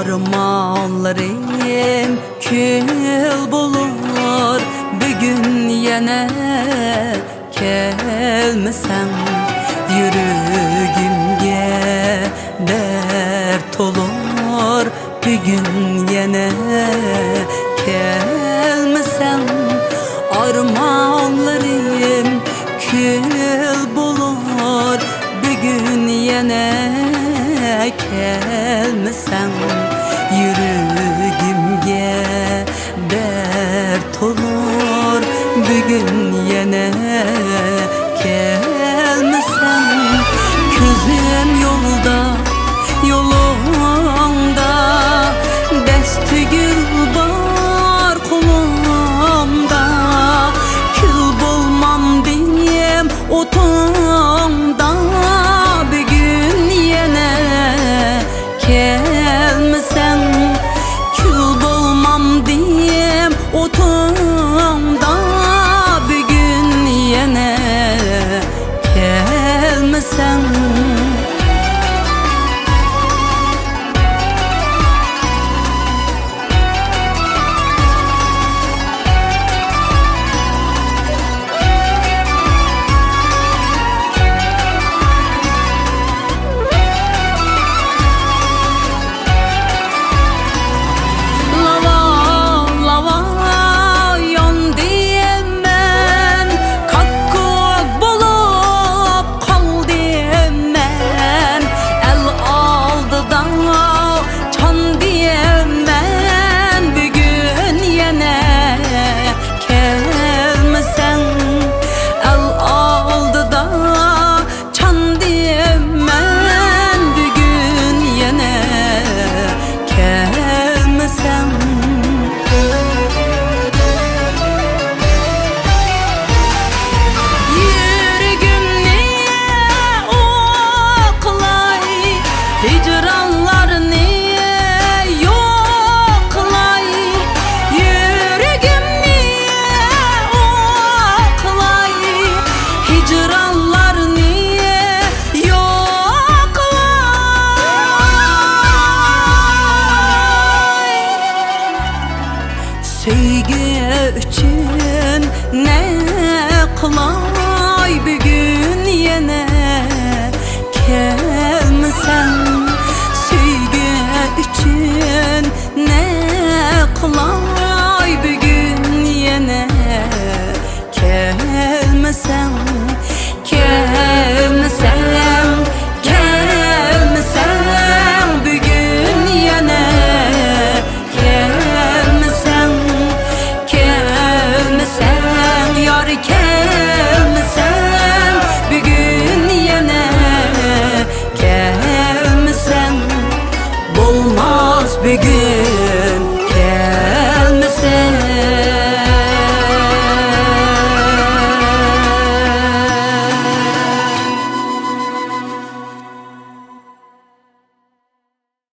Armanlarım kül bulur, bugün yine gelmesen. Yüreğimge dert olur, bugün yine gelmesen. Armanlarım kül bulur, bugün yine gelmesen. Yüreğimge dert olur, bugün yine gelmesen. Gözüm yolda, yolunda, desti gül var kolumda. Kül bulmam diyem otunda, bugün yine gelmesen. Kül bulmam diyem otunda, bugün yine gelmesen. Hicranlar niye yoklay, yüreğim niye oklay. Hicranlar niye yoklay. Sevgi için ne kılay, bugün yine gelmesen. için ne kılay, bugün yine gelmesen.